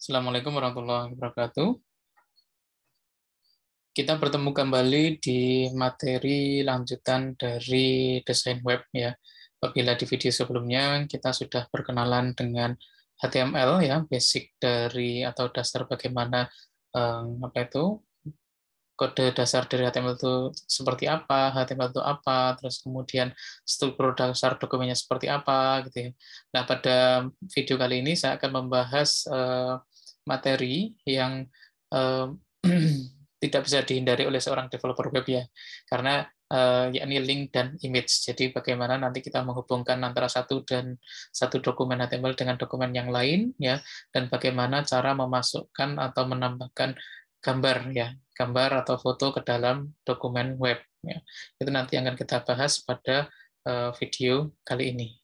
Assalamualaikum warahmatullahi wabarakatuh. Kita bertemu kembali di materi lanjutan dari desain web ya. Apabila di video sebelumnya kita sudah berkenalan dengan HTML ya, basic dari atau dasar bagaimana apa itu kode dasar dari HTML itu seperti apa, HTML itu apa, terus kemudian struktur dasar dokumennya seperti apa gitu ya. Nah, pada video kali ini saya akan membahas materi yang eh, tidak bisa dihindari oleh seorang developer web ya, karena yakni link dan image. Jadi bagaimana nanti kita menghubungkan antara satu dokumen HTML dengan dokumen yang lain ya, dan bagaimana cara memasukkan atau menambahkan gambar ya, gambar atau foto ke dalam dokumen web ya. Itu nanti yang akan kita bahas pada video kali ini.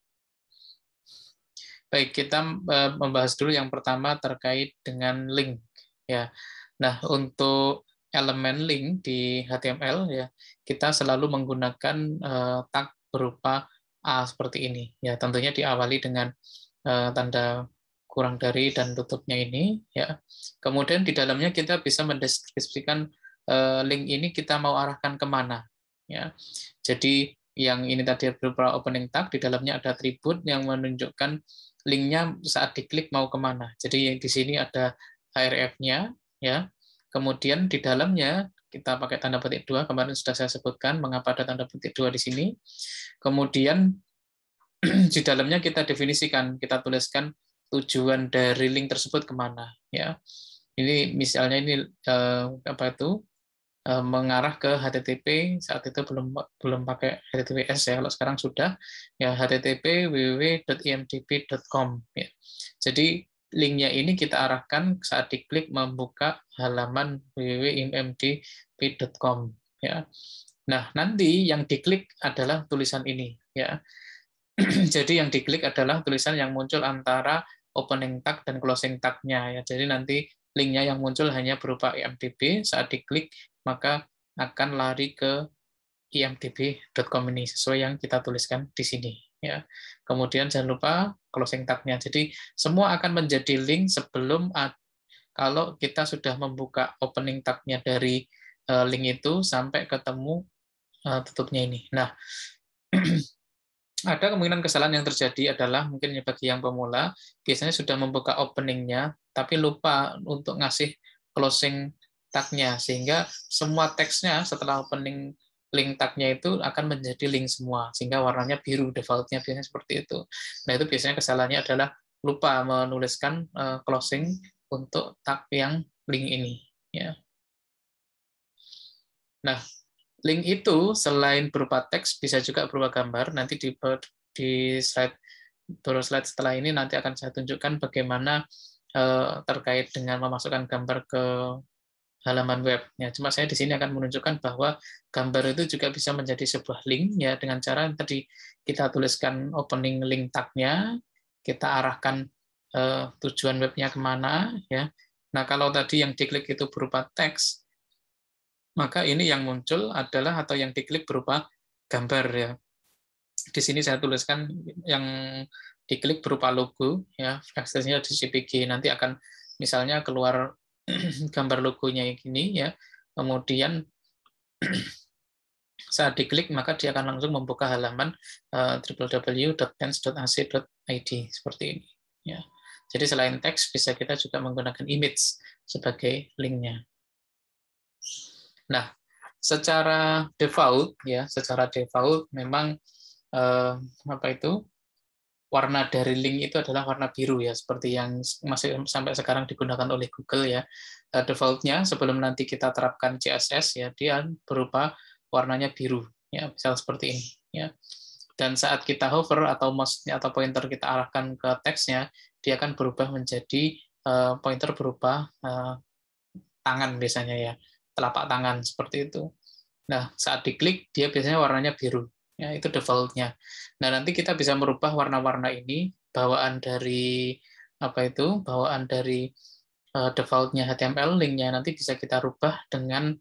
Baik, kita membahas dulu yang pertama terkait dengan link ya. Nah, untuk elemen link di HTML ya, kita selalu menggunakan tag berupa A seperti ini ya. Tentunya diawali dengan tanda kurang dari dan tutupnya ini ya. Kemudian di dalamnya kita bisa mendeskripsikan link ini kita mau arahkan kemana ya. Jadi yang ini tadi berupa opening tag, di dalamnya ada atribut yang menunjukkan linknya saat diklik mau kemana. Jadi di sini ada href-nya ya. Kemudian di dalamnya kita pakai tanda petik 2, kemarin sudah saya sebutkan mengapa ada tanda petik 2 di sini. Kemudian di dalamnya kita definisikan, kita tuliskan tujuan dari link tersebut kemana ya. Ini misalnya ini apa itu mengarah ke HTTP, saat itu belum pakai HTTPS ya, kalau sekarang sudah ya, http www.imdb.com ya. Jadi linknya ini kita arahkan saat diklik membuka halaman www.imdb.com ya. Nah, nanti yang diklik adalah tulisan ini ya. Jadi yang diklik adalah tulisan yang muncul antara opening tag dan closing tag-nya ya. Jadi nanti linknya yang muncul hanya berupa IMDb, saat diklik maka akan lari ke imdb.com ini sesuai yang kita tuliskan di sini ya. Kemudian jangan lupa closing tag-nya. Jadi semua akan menjadi link sebelum kalau kita sudah membuka opening tag-nya dari link itu sampai ketemu tutupnya ini. Nah, ada kemungkinan kesalahan yang terjadi adalah mungkin bagi yang pemula biasanya sudah membuka opening-nya tapi lupa untuk ngasih closing tag-nya, sehingga semua teksnya setelah opening link tag-nya itu akan menjadi link semua sehingga warnanya biru, default-nya biasanya seperti itu. Nah, itu biasanya kesalahannya adalah lupa menuliskan closing untuk tag yang link ini ya. Nah, link itu selain berupa teks bisa juga berupa gambar. Nanti di slide setelah ini nanti akan saya tunjukkan bagaimana terkait dengan memasukkan gambar ke halaman web. Ya, cuma saya di sini akan menunjukkan bahwa gambar itu juga bisa menjadi sebuah link ya, dengan cara yang tadi kita tuliskan opening link tag-nya, kita arahkan tujuan webnya kemana ya. Nah, kalau tadi yang diklik itu berupa teks, maka ini yang muncul adalah atau yang diklik berupa gambar ya. Di sini saya tuliskan yang diklik berupa logo ya, aksesnya di CPG, nanti akan misalnya keluar gambar logonya yang gini ya. Kemudian saat diklik maka dia akan langsung membuka halaman www.pens.ac.id seperti ini ya. Jadi selain teks bisa kita juga menggunakan image sebagai linknya. Nah, secara default memang apa itu warna dari link itu adalah warna biru ya, seperti yang masih sampai sekarang digunakan oleh Google ya. Defaultnya sebelum nanti kita terapkan CSS ya, dia berupa warnanya biru ya, misal seperti ini ya. Dan saat kita hover atau mouse-nya atau pointer kita arahkan ke teksnya, dia akan berubah menjadi pointer berupa tangan biasanya ya, telapak tangan seperti itu. Nah, saat diklik dia biasanya warnanya biru. Ya, itu default-nya. Nah, nanti kita bisa merubah warna-warna ini bawaan dari apa itu? Bawaan dari default-nya HTML, link-nya nanti bisa kita rubah dengan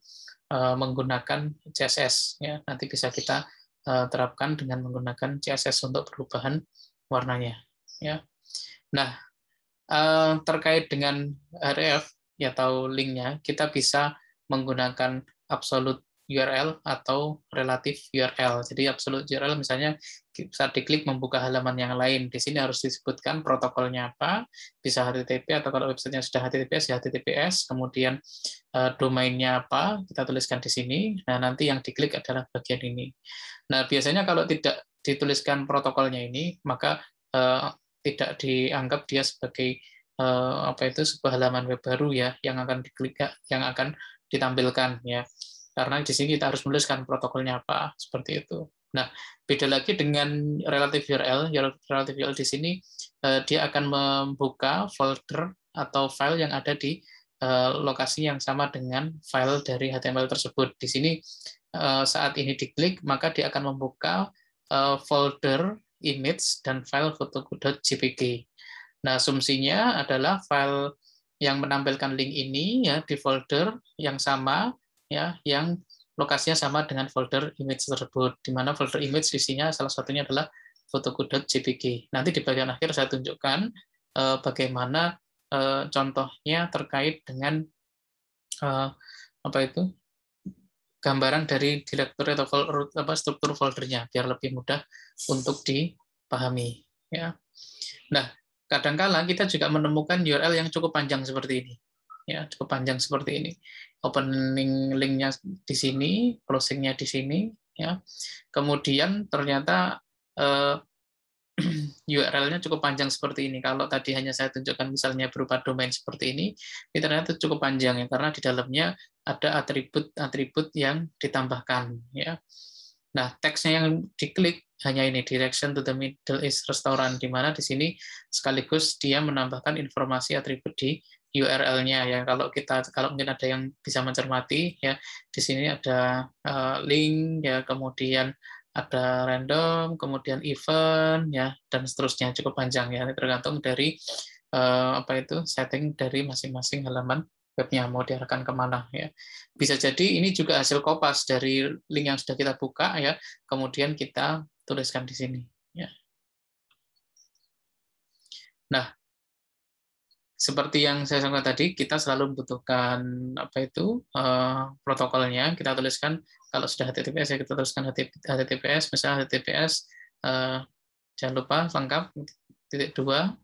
menggunakan CSS ya. Nanti bisa kita terapkan dengan menggunakan CSS untuk perubahan warnanya ya. Nah, Terkait dengan href ya, atau linknya, kita bisa menggunakan absolute URL atau relatif URL. Jadi absolute URL misalnya saat diklik membuka halaman yang lain. Di sini harus disebutkan protokolnya apa, bisa HTTP atau kalau websitenya sudah HTTPS ya HTTPS, kemudian domainnya apa, kita tuliskan di sini. Nah, nanti yang diklik adalah bagian ini. Nah, biasanya kalau tidak dituliskan protokolnya ini, maka tidak dianggap dia sebagai apa itu sebuah halaman web baru ya, yang akan diklik, yang akan ditampilkan ya. Karena di sini kita harus menuliskan protokolnya apa, seperti itu. Nah, beda lagi dengan relative URL. Relative URL di sini dia akan membuka folder atau file yang ada di lokasi yang sama dengan file dari HTML tersebut. Di sini saat ini diklik, maka dia akan membuka folder image dan file foto.jpg. Nah, asumsinya adalah file yang menampilkan link ini ya di folder yang sama ya, yang lokasinya sama dengan folder image tersebut, di mana folder image isinya salah satunya adalah fotoku.jpg. Nanti di bagian akhir saya tunjukkan bagaimana contohnya terkait dengan apa itu gambaran dari direktori atau struktur foldernya biar lebih mudah untuk dipahami ya. Nah, kadangkala kita juga menemukan URL yang cukup panjang seperti ini. Ya, cukup panjang seperti ini. Opening link-nya di sini, closing-nya di sini ya. Kemudian ternyata URL-nya cukup panjang seperti ini. Kalau tadi hanya saya tunjukkan misalnya berupa domain seperti ini ternyata cukup panjang ya, karena di dalamnya ada atribut-atribut yang ditambahkan ya. Nah, teksnya yang diklik hanya ini, direction to the Middle East Restaurant, di mana di sini sekaligus dia menambahkan informasi atribut di URL-nya ya. Kalau mungkin ada yang bisa mencermati ya, di sini ada link ya, kemudian ada random, kemudian event ya, dan seterusnya, cukup panjang ya. Tergantung dari apa itu setting dari masing-masing halaman webnya mau diarahkan kemana ya. Bisa jadi ini juga hasil kopas dari link yang sudah kita buka ya, kemudian kita tuliskan di sini ya. Nah, seperti yang saya sampaikan tadi, kita selalu membutuhkan apa itu protokolnya. Kita tuliskan kalau sudah HTTPS ya, kita tuliskan HTTPS, misalnya HTTPS jangan lupa lengkap .2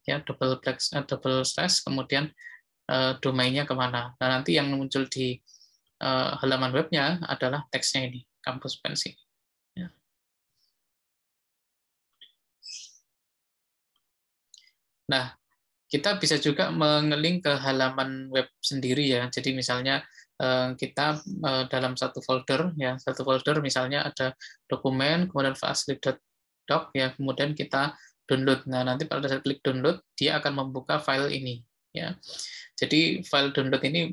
ya, double slash, kemudian domainnya kemana. Nah, nanti yang muncul di halaman webnya adalah teksnya ini, Kampus Pensi. Ya. Nah, kita bisa juga mengelink ke halaman web sendiri ya. Jadi misalnya kita dalam satu folder ya, misalnya ada dokumen, kemudian fastly.doc ya, kemudian kita download. Nah, nanti pada saat klik download, dia akan membuka file ini ya. Jadi file download ini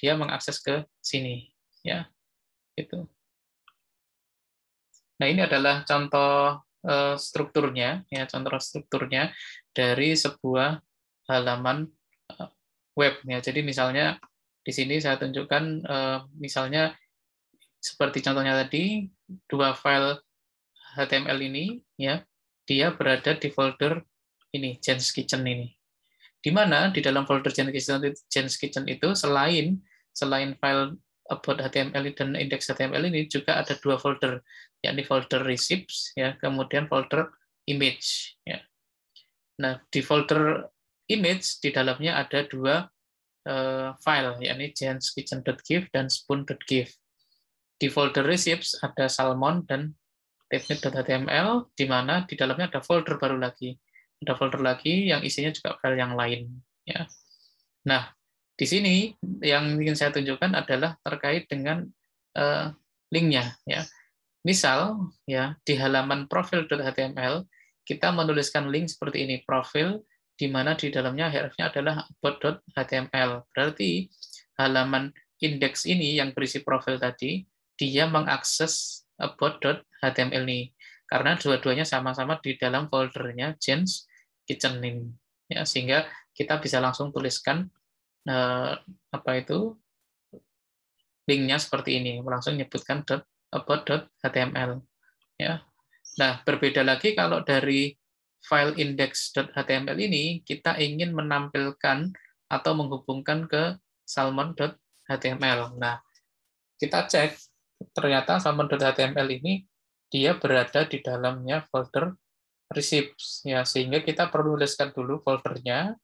dia mengakses ke sini ya. Itu. Nah, ini adalah contoh strukturnya ya, contoh strukturnya dari sebuah halaman web ya. Jadi misalnya di sini saya tunjukkan misalnya seperti contohnya tadi, dua file HTML ini ya, dia berada di folder ini, Jen's Kitchen ini. Di mana di dalam folder Jen's Kitchen itu selain file about HTML dan index HTML ini juga ada dua folder, yakni folder receipts ya, kemudian folder image ya. Nah, di folder image di dalamnya ada dua file, yakni jenskitchen.gif dan spoon.gif. Di folder receipts ada salmon dan tepnet.html, di mana di dalamnya ada folder baru lagi. Ada folder lagi yang isinya juga file yang lain. Ya. Nah, di sini yang ingin saya tunjukkan adalah terkait dengan linknya. Ya. Misal, ya di halaman profil.html, kita menuliskan link seperti ini, profil, di mana di dalamnya href-nya adalah about.html. Berarti halaman indeks ini yang berisi profil tadi, dia mengakses about.html ini. Karena dua-duanya sama-sama di dalam foldernya Jen's Kitchen ini. Ya, sehingga kita bisa langsung tuliskan apa itu linknya seperti ini, langsung menyebutkan about.html. Ya. Nah, berbeda lagi kalau dari file index.html ini kita ingin menampilkan atau menghubungkan ke salmon.html. Nah, kita cek, ternyata salmon.html ini dia berada di dalamnya folder receipts, ya, sehingga kita perlu tuliskan dulu foldernya,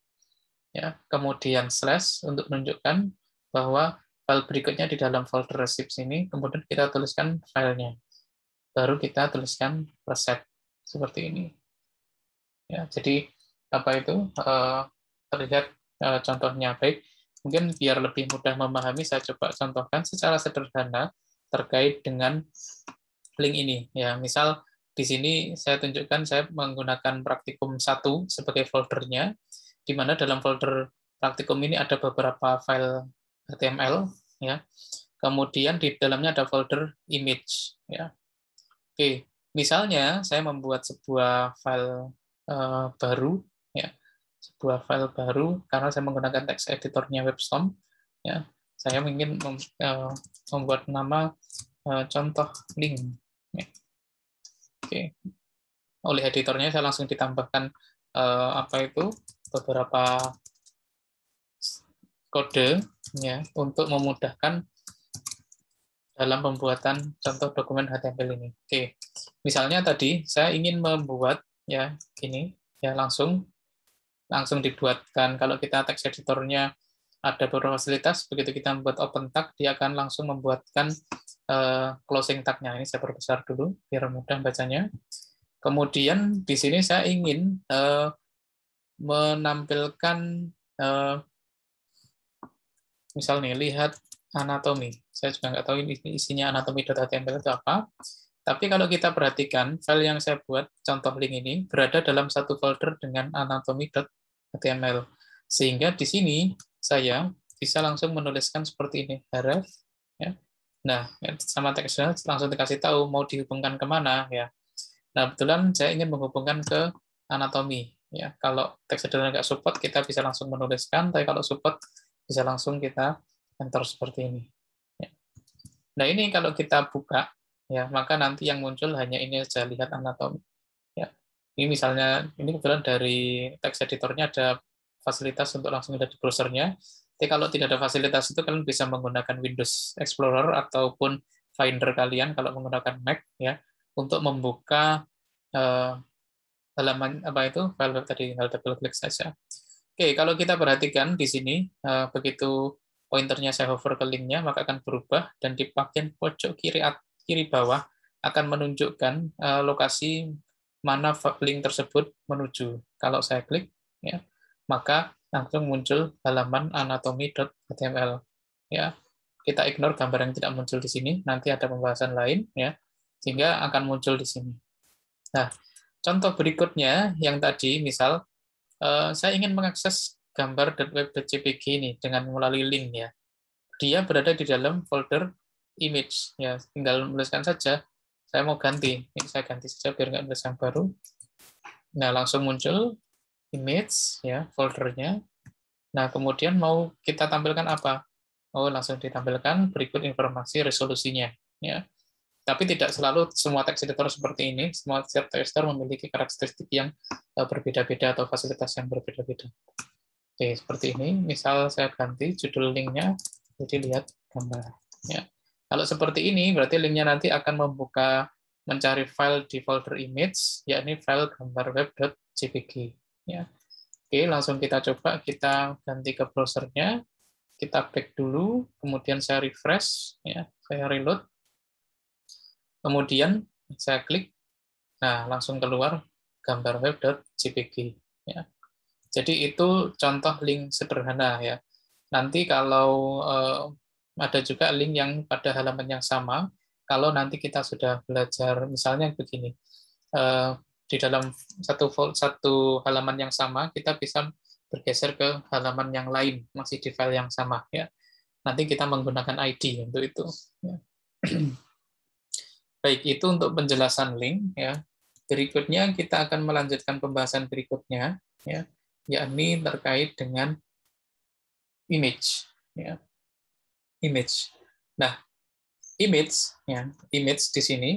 ya, kemudian slash untuk menunjukkan bahwa file berikutnya di dalam folder receipts ini, kemudian kita tuliskan filenya, baru kita tuliskan resep seperti ini. Ya, jadi apa itu terlihat contohnya. Baik, mungkin biar lebih mudah memahami, saya coba contohkan secara sederhana terkait dengan link ini. Ya, misal di sini saya tunjukkan saya menggunakan praktikum 1 sebagai foldernya, di mana dalam folder praktikum ini ada beberapa file HTML, ya. Kemudian di dalamnya ada folder image, ya. Oke, misalnya saya membuat sebuah file baru, ya, sebuah file baru karena saya menggunakan text editornya WebStorm, ya. Saya ingin membuat nama contoh link, ya. Oke, oleh editornya saya langsung ditambahkan apa itu beberapa kode, ya, untuk memudahkan dalam pembuatan contoh dokumen HTML ini. Oke, misalnya tadi saya ingin membuat, ya, ini, ya, langsung dibuatkan. Kalau kita text editornya ada beberapa fasilitas, begitu kita membuat open tag, dia akan langsung membuatkan closing tag-nya. Ini saya perbesar dulu biar mudah bacanya. Kemudian di sini saya ingin menampilkan misal nih, lihat anatomi. Saya juga nggak tahu ini isinya anatomi.html itu apa. Tapi kalau kita perhatikan, file yang saya buat, contoh link ini, berada dalam satu folder dengan anatomi.html. Sehingga di sini saya bisa langsung menuliskan seperti ini, href. Ya. Nah, sama teksnya langsung dikasih tahu mau dihubungkan kemana. Ya. Nah, kebetulan saya ingin menghubungkan ke anatomi. Ya. Kalau teks editor nggak support, kita bisa langsung menuliskan, tapi kalau support, bisa langsung kita enter seperti ini. Ya. Nah, ini kalau kita buka, ya, maka nanti yang muncul hanya ini saja, lihat anatomi. Ya. Ini misalnya, ini kebetulan dari text editornya ada fasilitas untuk langsung lihat di browsernya. Tapi kalau tidak ada fasilitas itu, kalian bisa menggunakan Windows Explorer ataupun Finder kalian kalau menggunakan Mac, ya, untuk membuka halaman apa itu file web tadi, tinggal double klik saja. Oke, kalau kita perhatikan di sini, begitu pointernya saya hover ke linknya, maka akan berubah, dan di bagian pojok kiri bawah akan menunjukkan lokasi mana link tersebut menuju. Kalau saya klik, ya, maka langsung muncul halaman anatomi.html. Ya, kita ignore gambar yang tidak muncul di sini, nanti ada pembahasan lain, ya, sehingga akan muncul di sini. Nah, contoh berikutnya yang tadi, misal saya ingin mengakses gambar .web.jpg ini dengan melalui link, ya. Dia berada di dalam folder image, ya. Tinggal menuliskan saja. Saya mau ganti, ini saya ganti saja biar nggak nulis yang baru. Nah, langsung muncul image, ya, foldernya. Nah, kemudian mau kita tampilkan apa? Oh, langsung ditampilkan berikut informasi resolusinya, ya. Tapi tidak selalu semua text editor seperti ini. Semua text editor memiliki karakteristik yang berbeda-beda atau fasilitas yang berbeda-beda. Oke, seperti ini. Misal saya ganti judul linknya, jadi lihat gambar. Ya. Kalau seperti ini, berarti linknya nanti akan membuka mencari file di folder image, yakni file gambar web.jpg. Ya. Oke, langsung kita coba, kita ganti ke browsernya, kita back dulu, kemudian saya refresh, ya, saya reload. Kemudian saya klik, nah langsung keluar gambar web.jpg. Ya. Jadi itu contoh link sederhana, ya. Nanti kalau ada juga link yang pada halaman yang sama, kalau nanti kita sudah belajar, misalnya begini, di dalam satu halaman yang sama, kita bisa bergeser ke halaman yang lain, masih di file yang sama, ya. Nanti kita menggunakan ID untuk itu. Ya. Baik, itu untuk penjelasan link, ya. Berikutnya kita akan melanjutkan pembahasan berikutnya, ya, yakni terkait dengan image, ya. Image. Nah, image, ya, image di sini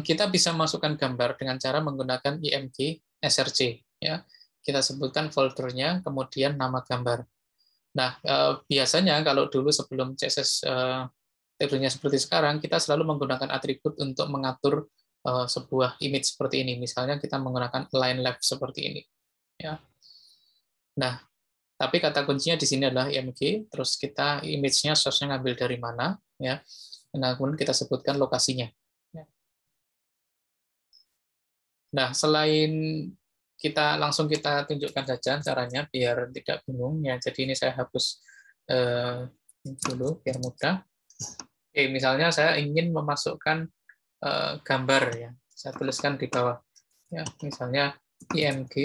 Kita bisa masukkan gambar dengan cara menggunakan img src. Ya, kita sebutkan foldernya, kemudian nama gambar. Nah, biasanya kalau dulu sebelum CSS teknologinya seperti sekarang, kita selalu menggunakan atribut untuk mengatur sebuah image seperti ini. Misalnya kita menggunakan align left seperti ini. Ya. Nah, tapi kata kuncinya di sini adalah img, terus kita image-nya source-nya ngambil dari mana, ya. Nah, kemudian kita sebutkan lokasinya. Ya. Nah, selain langsung kita tunjukkan saja caranya biar tidak bingung ya. Jadi ini saya hapus dulu biar mudah. Oke, misalnya saya ingin memasukkan gambar ya. Saya tuliskan di bawah. Ya, misalnya img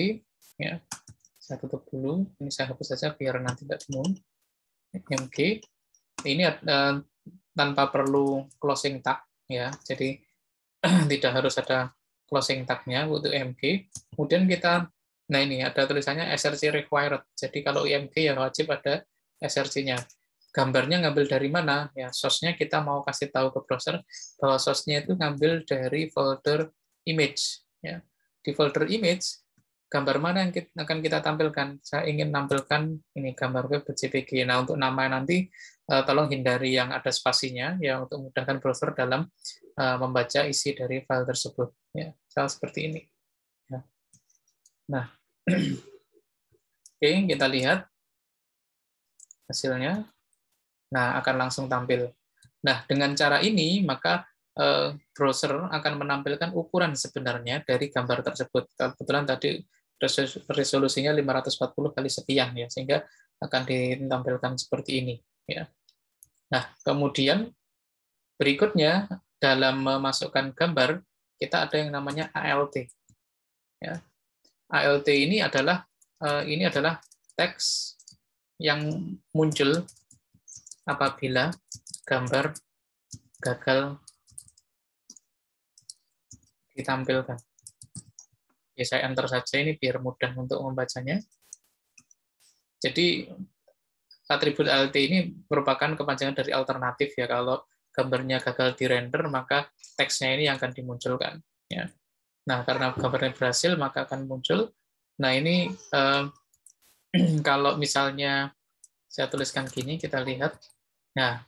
ya. Saya tutup dulu. Ini saya hapus saja biar nanti tidak bingung. img. Ini tanpa perlu closing tag ya. Jadi tidak harus ada closing tag-nya untuk img. Kemudian kita, nah ini ada tulisannya src required. Jadi kalau img ya wajib ada src-nya. Gambarnya ngambil dari mana? Ya, source-nya kita mau kasih tahu ke browser bahwa source-nya itu ngambil dari folder image. Ya. Di folder image, gambar mana yang akan kita tampilkan? Saya ingin tampilkan ini gambar web.jpg. Nah, untuk nama nanti tolong hindari yang ada spasinya ya untuk memudahkan browser dalam membaca isi dari file tersebut. Ya, seperti ini. Ya. Nah, oke, kita lihat hasilnya. Nah, akan langsung tampil. Nah, dengan cara ini, maka browser akan menampilkan ukuran sebenarnya dari gambar tersebut. Kebetulan tadi resolusinya 540 kali sekian, ya, sehingga akan ditampilkan seperti ini. Ya. Nah, kemudian berikutnya, dalam memasukkan gambar, kita ada yang namanya ALT. Ya. ALT ini adalah teks yang muncul apabila gambar gagal ditampilkan. Ya, saya enter saja ini biar mudah untuk membacanya. Jadi atribut ALT ini merupakan kepanjangan dari alternatif ya. Kalau gambarnya gagal di render, maka teksnya ini yang akan dimunculkan. Ya. Nah, karena gambarnya berhasil, maka akan muncul. Nah, ini kalau misalnya saya tuliskan gini, kita lihat. Nah,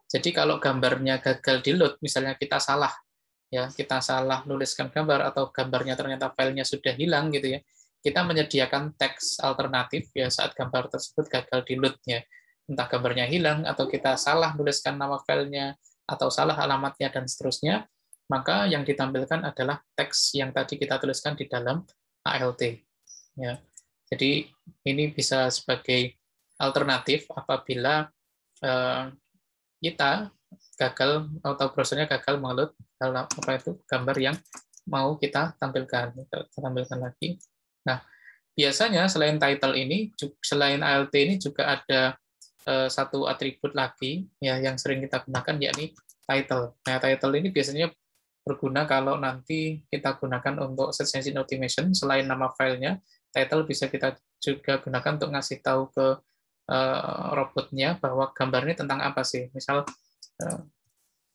jadi kalau gambarnya gagal di load, misalnya kita salah nuliskan gambar atau gambarnya ternyata filenya sudah hilang gitu ya, kita menyediakan teks alternatif ya saat gambar tersebut gagal di load-nya. Entah gambarnya hilang atau kita salah nuliskan nama filenya atau salah alamatnya dan seterusnya, maka yang ditampilkan adalah teks yang tadi kita tuliskan di dalam ALT. Ya. Jadi ini bisa sebagai alternatif apabila kita gagal atau browsernya gagal mengeload gambar yang mau kita tampilkan. Kita tampilkan lagi. Nah, biasanya selain title ini, selain ALT ini juga ada satu atribut lagi ya yang sering kita gunakan, yakni title. Nah, title ini biasanya berguna kalau nanti kita gunakan untuk search engine optimization. Selain nama filenya, title bisa kita juga gunakan untuk ngasih tahu ke robotnya bahwa gambar ini tentang apa sih. Misal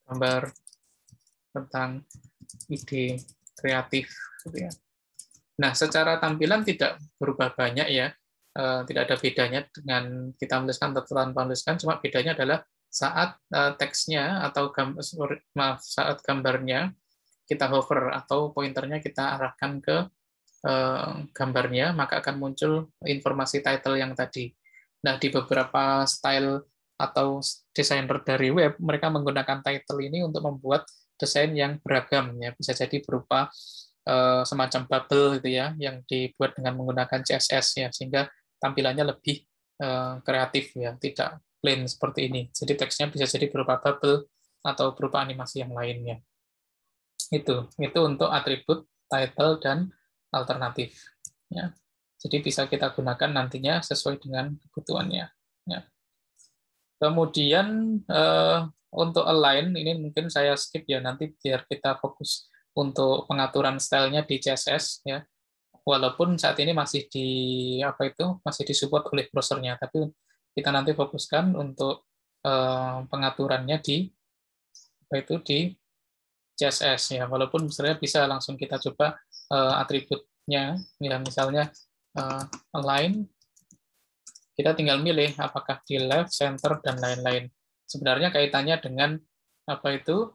gambar tentang ide kreatif gitu ya. Nah, secara tampilan tidak berubah banyak ya. Tidak ada bedanya dengan kita menuliskan atau tanpa menuliskan, cuma bedanya adalah saat teksnya atau saat gambarnya kita hover atau pointernya kita arahkan ke gambarnya, maka akan muncul informasi title yang tadi. Nah, di beberapa style atau desainer dari web, mereka menggunakan title ini untuk membuat desain yang beragam ya, bisa jadi berupa semacam bubble gitu ya, yang dibuat dengan menggunakan CSS ya, sehingga tampilannya lebih kreatif ya, tidak plain seperti ini. Jadi teksnya bisa jadi berupa bubble atau berupa animasi yang lainnya. Itu untuk atribut title dan alternatif. Ya. Jadi bisa kita gunakan nantinya sesuai dengan kebutuhannya. Ya. Kemudian untuk align ini mungkin saya skip ya, nanti biar kita fokus untuk pengaturan stylenya di CSS ya. Walaupun saat ini masih masih disupport oleh browsernya, tapi kita nanti fokuskan untuk pengaturannya di CSS ya, walaupun sebenarnya bisa langsung kita coba atributnya ya, misalnya align, kita tinggal milih apakah di left, center, dan lain-lain. Sebenarnya kaitannya dengan apa itu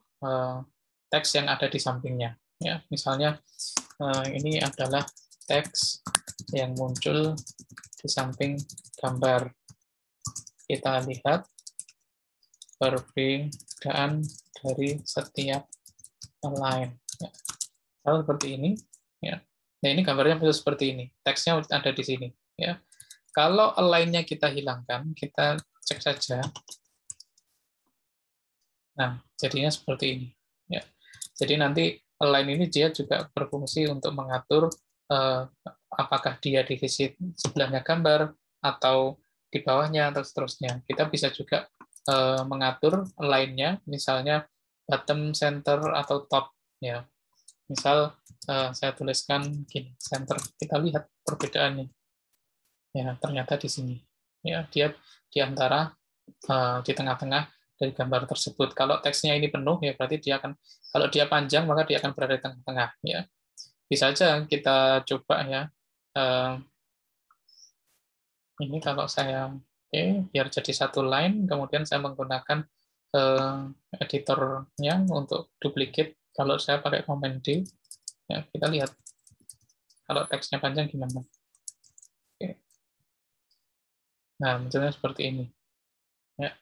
teks yang ada di sampingnya ya, misalnya ini adalah teks yang muncul di samping gambar. Kita lihat perbedaan dari setiap line. Ya. Kalau seperti ini, ya. Nah ini gambarnya seperti ini. Teksnya ada di sini. Ya. Kalau align-nya kita hilangkan, kita cek saja. Nah, jadinya seperti ini. Ya. Jadi nanti align ini dia juga berfungsi untuk mengatur apakah dia di sisi sebelahnya gambar atau di bawahnya atau seterusnya. Kita bisa juga mengatur align-nya, misalnya bottom, center, atau top. Ya. Misal saya tuliskan gini, center. Kita lihat perbedaannya. Ya, ternyata di sini. Ya, dia di antara di tengah-tengah dari gambar tersebut. Kalau teksnya ini penuh, ya berarti dia akan, kalau dia panjang, maka dia akan berada di tengah-tengah. Ya, bisa saja kita coba ya. Ini kalau saya, biar jadi satu line, kemudian saya menggunakan editornya untuk duplicate. Kalau saya pakai Command D, ya kita lihat kalau teksnya panjang gimana. Nah, misalnya seperti ini. Ya.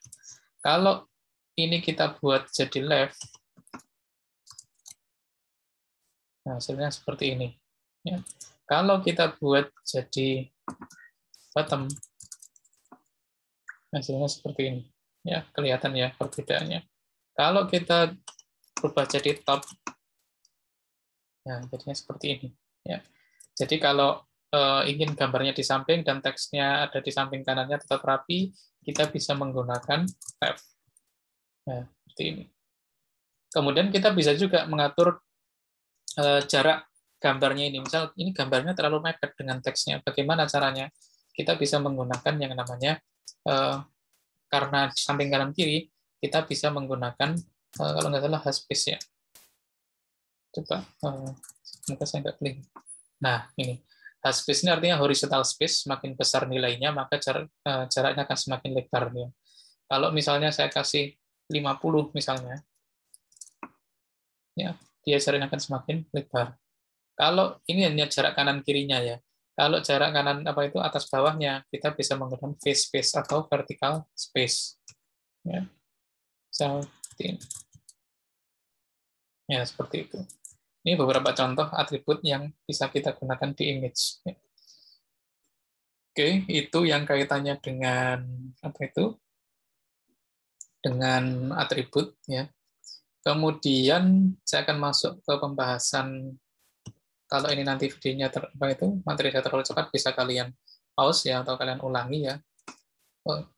Kalau ini kita buat jadi left, nah hasilnya seperti ini. Ya. Kalau kita buat jadi bottom, hasilnya seperti ini. Ya, kelihatan ya perbedaannya. Kalau kita berubah jadi top, nah jadinya seperti ini. Ya. Jadi kalau ingin gambarnya di samping dan teksnya ada di samping kanannya tetap rapi, kita bisa menggunakan left. Nah, seperti ini. Kemudian kita bisa juga mengatur jarak gambarnya ini. Misal ini gambarnya terlalu mepet dengan teksnya. Bagaimana caranya? Kita bisa menggunakan yang namanya, karena di samping kanan kiri, kita bisa menggunakan, kalau nggak salah, haspace ya. Coba, semoga saya nggak klik. Nah, ini. Haspace ini artinya horizontal space, semakin besar nilainya, maka jaraknya akan semakin lebar. Ya. Kalau misalnya saya kasih 50 misalnya, ya, dia jaraknya akan semakin lebar. Kalau ini hanya jarak kanan kirinya ya. Kalau jarak kanan apa itu atas bawahnya, kita bisa menggunakan face space atau vertical space. Ya, seperti ini. Ya, seperti itu. Ini beberapa contoh atribut yang bisa kita gunakan di image. Oke, itu yang kaitannya dengan apa itu? Dengan atribut ya. Kemudian saya akan masuk ke pembahasan. Kalau ini nanti videonya materi saya terlalu cepat, bisa kalian pause ya atau kalian ulangi ya.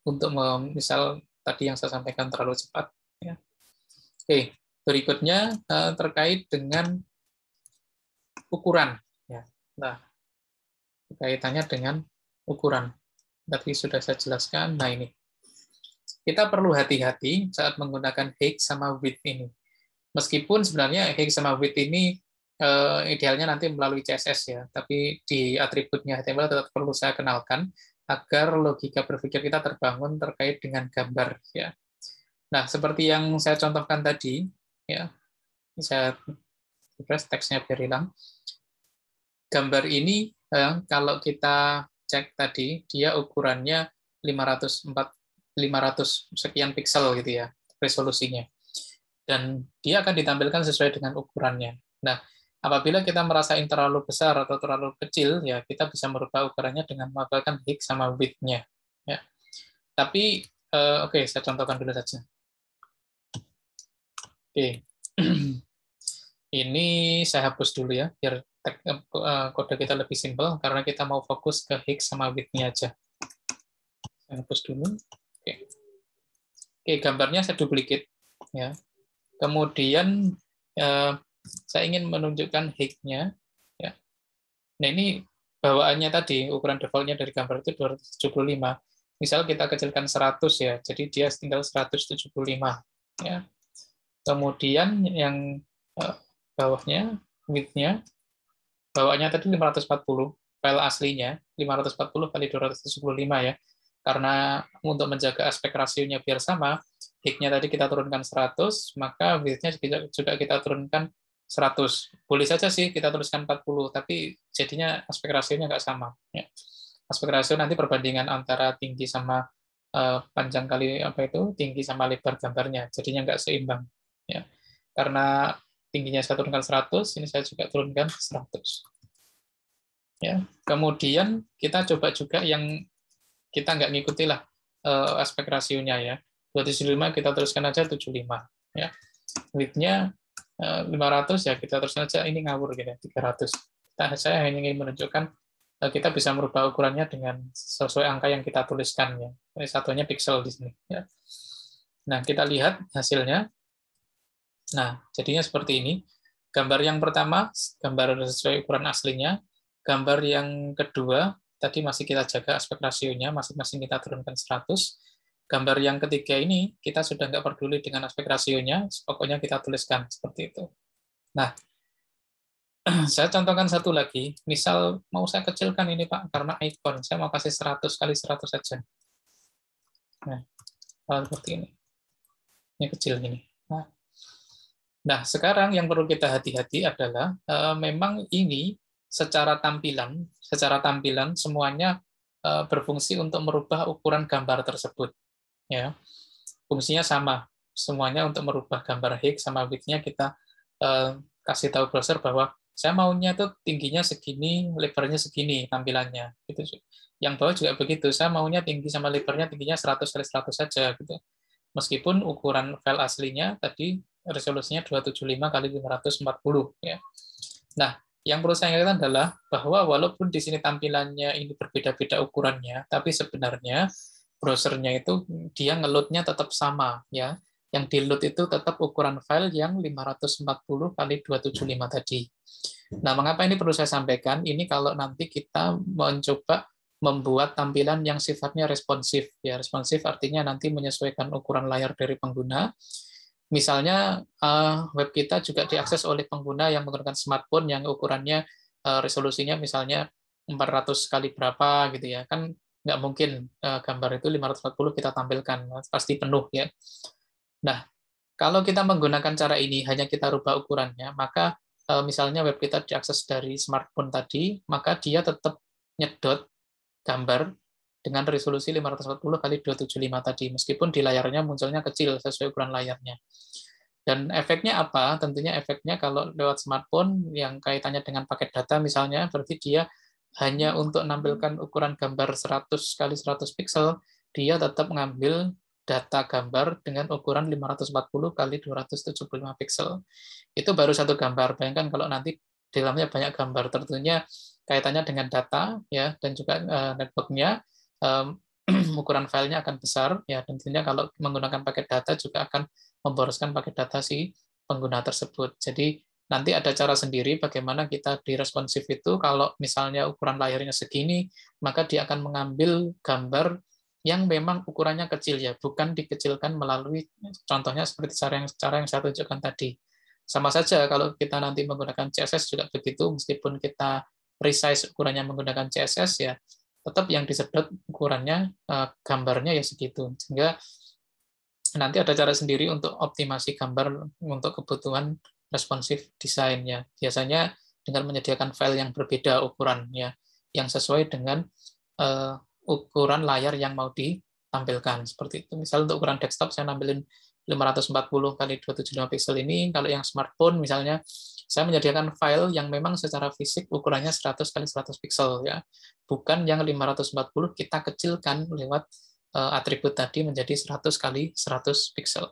Untuk misal tadi yang saya sampaikan terlalu cepat ya. Oke, berikutnya terkait dengan ukuran ya. Nah, kaitannya dengan ukuran. Tadi sudah saya jelaskan. Nah, ini. Kita perlu hati-hati saat menggunakan height sama width ini. Meskipun sebenarnya height sama width ini idealnya nanti melalui CSS ya, tapi di atributnya HTML tetap perlu saya kenalkan agar logika berpikir kita terbangun terkait dengan gambar ya. Nah, seperti yang saya contohkan tadi ya, saya refresh teksnya biar hilang. Gambar ini kalau kita cek tadi dia ukurannya 500 sekian piksel gitu ya resolusinya. Dan dia akan ditampilkan sesuai dengan ukurannya. Nah, apabila kita merasain terlalu besar atau terlalu kecil, ya kita bisa merubah ukurannya dengan menggunakan height sama width-nya. Ya. Tapi, oke, saya contohkan dulu saja. Oke. Ini saya hapus dulu ya, biar kode kita lebih simpel, karena kita mau fokus ke height sama width-nya aja. Saya hapus dulu. Oke. Oke, gambarnya saya duplicate. Ya. Kemudian saya ingin menunjukkan height-nya. Ya. Nah, ini bawaannya tadi, ukuran default-nya dari gambar itu 275. Misal kita kecilkan 100 ya, jadi dia tinggal 175. Ya. Kemudian yang bawahnya, width-nya, bawahnya tadi 540, file aslinya 540 kali 275 ya. Karena untuk menjaga aspek rasionya biar sama, height-nya tadi kita turunkan 100, maka width-nya juga kita turunkan 100. Boleh saja sih kita tuliskan 40, tapi jadinya aspek rasionya nggak sama. Ya. Aspek rasio nanti perbandingan antara tinggi sama panjang kali tinggi sama lebar gambarnya, jadinya nggak seimbang. Ya. Karena tingginya saya turunkan 100, ini saya juga turunkan 100. Ya. Kemudian kita coba juga yang kita nggak ngikuti lah aspek rasionya ya. 275 kita teruskan aja 75 ya. Width-nya 500 ya kita teruskan aja, ini ngawur gitu 300. Saya hanya ingin menunjukkan kita bisa merubah ukurannya dengan sesuai angka yang kita tuliskan ya. Ini satunya pixel di sini ya. Nah, kita lihat hasilnya. Nah, jadinya seperti ini. Gambar yang pertama gambar sesuai ukuran aslinya. Gambar yang kedua tadi masih kita jaga aspek rasionya, masing-masing kita turunkan 100. Gambar yang ketiga ini, kita sudah nggak peduli dengan aspek rasionya, pokoknya kita tuliskan seperti itu. Nah, saya contohkan satu lagi, misal mau saya kecilkan ini Pak, karena icon, saya mau kasih 100 kali 100 saja. Nah, seperti ini. Ini kecil gini. Nah, sekarang yang perlu kita hati-hati adalah memang ini secara tampilan semuanya berfungsi untuk merubah ukuran gambar tersebut. Ya, fungsinya sama, semuanya untuk merubah gambar height sama width-nya kita kasih tahu browser bahwa saya maunya tuh tingginya segini, lebarnya segini tampilannya. Gitu. Yang bawah juga begitu, saya maunya tinggi sama lebarnya tingginya 100 kali 100 saja gitu. Meskipun ukuran file aslinya tadi resolusinya 275 kali 540 ya. Nah, yang perlu saya ingatkan adalah bahwa walaupun di sini tampilannya ini berbeda-beda ukurannya, tapi sebenarnya browsernya itu dia ngeload-nya tetap sama ya. Yang di-load itu tetap ukuran file yang 540 kali 275 tadi. Nah, mengapa ini perlu saya sampaikan? Ini kalau nanti kita mencoba membuat tampilan yang sifatnya responsif. Ya, responsif artinya nanti menyesuaikan ukuran layar dari pengguna. Misalnya web kita juga diakses oleh pengguna yang menggunakan smartphone yang ukurannya resolusinya misalnya 400 kali berapa gitu ya. Kan nggak mungkin gambar itu 540 kita tampilkan, pasti penuh ya. Nah, kalau kita menggunakan cara ini hanya kita rubah ukurannya, maka misalnya web kita diakses dari smartphone tadi, maka dia tetap nyedot gambar dengan resolusi 540 kali 275 tadi, meskipun di layarnya munculnya kecil sesuai ukuran layarnya. Dan efeknya apa? Tentunya efeknya kalau lewat smartphone yang kaitannya dengan paket data misalnya, berarti dia hanya untuk menampilkan ukuran gambar 100 kali 100 pixel, dia tetap mengambil data gambar dengan ukuran 540 kali 275 pixel. Itu baru satu gambar. Bayangkan kalau nanti di dalamnya banyak gambar, tentunya kaitannya dengan data ya dan juga network-nya, ukuran filenya akan besar ya, tentunya kalau menggunakan paket data juga akan memboroskan paket data si pengguna tersebut. Jadi nanti ada cara sendiri bagaimana kita di responsif itu, kalau misalnya ukuran layarnya segini, maka dia akan mengambil gambar yang memang ukurannya kecil ya, bukan dikecilkan melalui contohnya seperti cara yang saya tunjukkan tadi. Sama saja kalau kita nanti menggunakan CSS juga begitu, meskipun kita resize ukurannya menggunakan CSS ya, tetap yang disedot ukurannya gambarnya ya segitu. Sehingga nanti ada cara sendiri untuk optimasi gambar untuk kebutuhan responsif desainnya. Biasanya dengan menyediakan file yang berbeda ukurannya, yang sesuai dengan ukuran layar yang mau ditampilkan. Seperti itu. Misal untuk ukuran desktop saya nampilin 540 kali 275 pixel ini, kalau yang smartphone misalnya saya menyediakan file yang memang secara fisik ukurannya 100 kali 100 pixel ya. Bukan yang 540 kita kecilkan lewat atribut tadi menjadi 100 kali 100 pixel.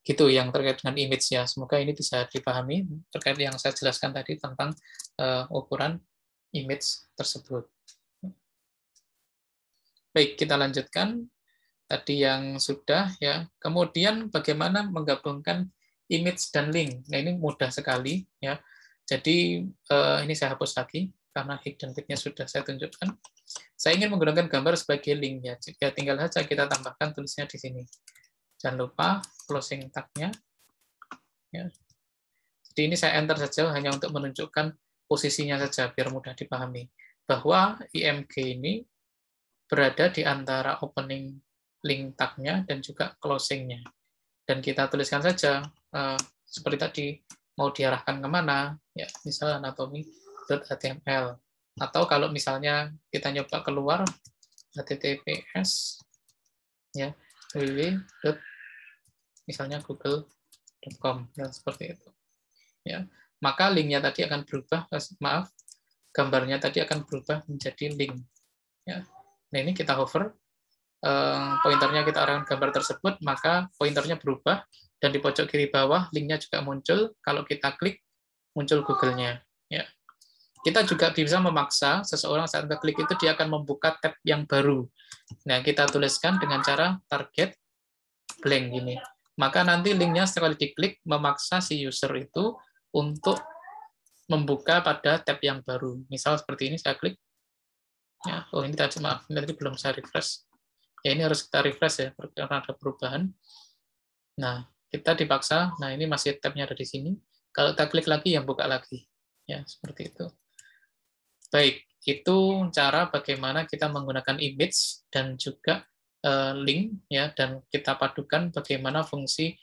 Gitu yang terkait dengan image ya. Semoga ini bisa dipahami terkait yang saya jelaskan tadi tentang ukuran image tersebut. Baik, kita lanjutkan. Tadi yang sudah ya. Kemudian bagaimana menggabungkan image dan link. Nah, ini mudah sekali ya. Jadi ini saya hapus lagi karena height dan width-nya sudah saya tunjukkan. Saya ingin menggunakan gambar sebagai link ya. Jika tinggal saja kita tambahkan tulisnya di sini. Jangan lupa closing tag-nya. Ya. Jadi ini saya enter saja hanya untuk menunjukkan posisinya saja biar mudah dipahami. Bahwa IMG ini berada di antara opening link tag-nya dan juga closing-nya. Dan kita tuliskan saja seperti tadi, mau diarahkan kemana, ya misalnya anatomy.html. Atau kalau misalnya kita nyoba keluar, https ya misalnya google.com ya, seperti itu. Ya, maka linknya tadi akan berubah, gambarnya tadi akan berubah menjadi link. Ya. Nah ini kita hover, pointernya kita arahkan gambar tersebut, maka pointernya berubah dan di pojok kiri bawah linknya juga muncul. Kalau kita klik muncul Google-nya. Ya. Kita juga bisa memaksa seseorang saat klik itu dia akan membuka tab yang baru. Nah kita tuliskan dengan cara target blank ini. Maka nanti linknya sekali diklik memaksa si user itu untuk membuka pada tab yang baru. Misal seperti ini saya klik. Ya, oh ini tadi maaf, ini tadi belum saya refresh. Ya ini harus kita refresh ya karena ada perubahan. Nah kita dipaksa. Nah ini masih tabnya ada di sini. Kalau kita klik lagi yang buka lagi. Ya seperti itu. Baik, itu cara bagaimana kita menggunakan image dan juga link ya, dan kita padukan bagaimana fungsi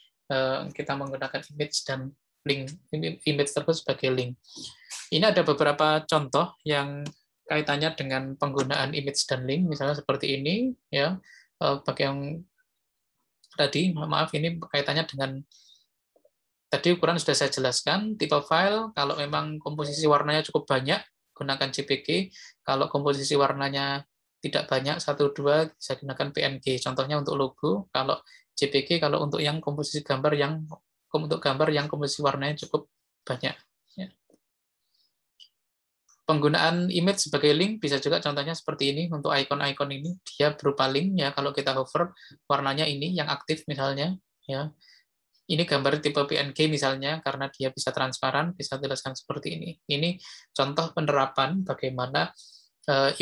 kita menggunakan image dan link, image tersebut sebagai link. Ini ada beberapa contoh yang kaitannya dengan penggunaan image dan link, misalnya seperti ini ya. Bagi yang tadi, maaf ini kaitannya dengan tadi ukuran sudah saya jelaskan, tipe file kalau memang komposisi warnanya cukup banyak gunakan JPG, kalau komposisi warnanya tidak banyak, 1-2 bisa gunakan PNG. Contohnya untuk logo, kalau JPG kalau untuk yang komposisi gambar yang komposisi warnanya cukup banyak. Ya. Penggunaan image sebagai link bisa juga contohnya seperti ini untuk icon-icon ini, dia berupa link ya. Kalau kita hover warnanya ini yang aktif misalnya ya. Ini gambar tipe PNG misalnya, karena dia bisa transparan, bisa tuliskan seperti ini. Ini contoh penerapan bagaimana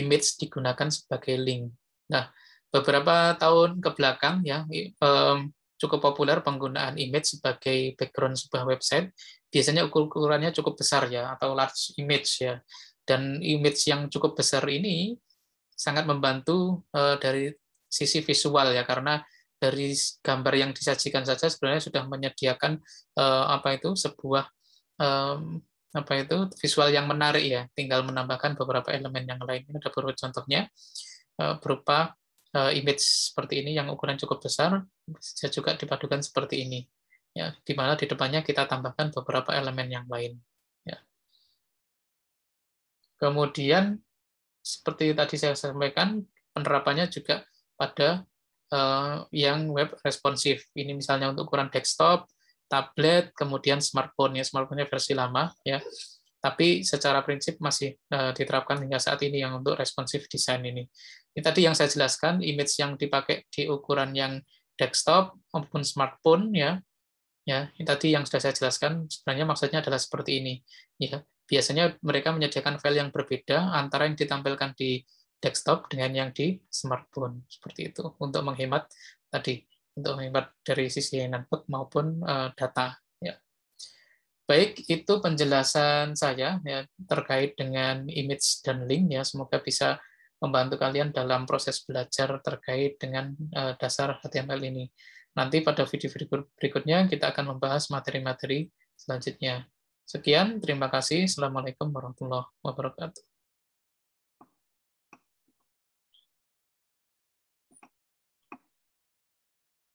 image digunakan sebagai link. Nah, beberapa tahun ke belakang ya cukup populer penggunaan image sebagai background sebuah website. Biasanya ukurannya cukup besar ya, atau large image ya. Dan image yang cukup besar ini sangat membantu dari sisi visual ya, karena dari gambar yang disajikan saja sebenarnya sudah menyediakan sebuah visual yang menarik ya, tinggal menambahkan beberapa elemen yang lain. Ada beberapa contohnya berupa image seperti ini yang ukuran cukup besar, bisa juga dipadukan seperti ini ya, di mana di depannya kita tambahkan beberapa elemen yang lain ya. Kemudian seperti tadi saya sampaikan, penerapannya juga pada yang web responsif. Ini misalnya untuk ukuran desktop, tablet, kemudian smartphone. Ya, smartphone-nya versi lama ya. Tapi secara prinsip masih diterapkan hingga saat ini yang untuk responsive design ini. Ini tadi yang saya jelaskan, image yang dipakai di ukuran yang desktop maupun smartphone ya. Ya, ini tadi yang sudah saya jelaskan, sebenarnya maksudnya adalah seperti ini. Ya, biasanya mereka menyediakan file yang berbeda antara yang ditampilkan di desktop dengan yang di smartphone, seperti itu, untuk menghemat dari sisi input maupun data. Ya. Baik, itu penjelasan saya ya terkait dengan image dan link ya. Semoga bisa membantu kalian dalam proses belajar terkait dengan dasar HTML ini. Nanti pada video-video berikutnya kita akan membahas materi-materi selanjutnya. Sekian, terima kasih. Assalamualaikum warahmatullahi wabarakatuh.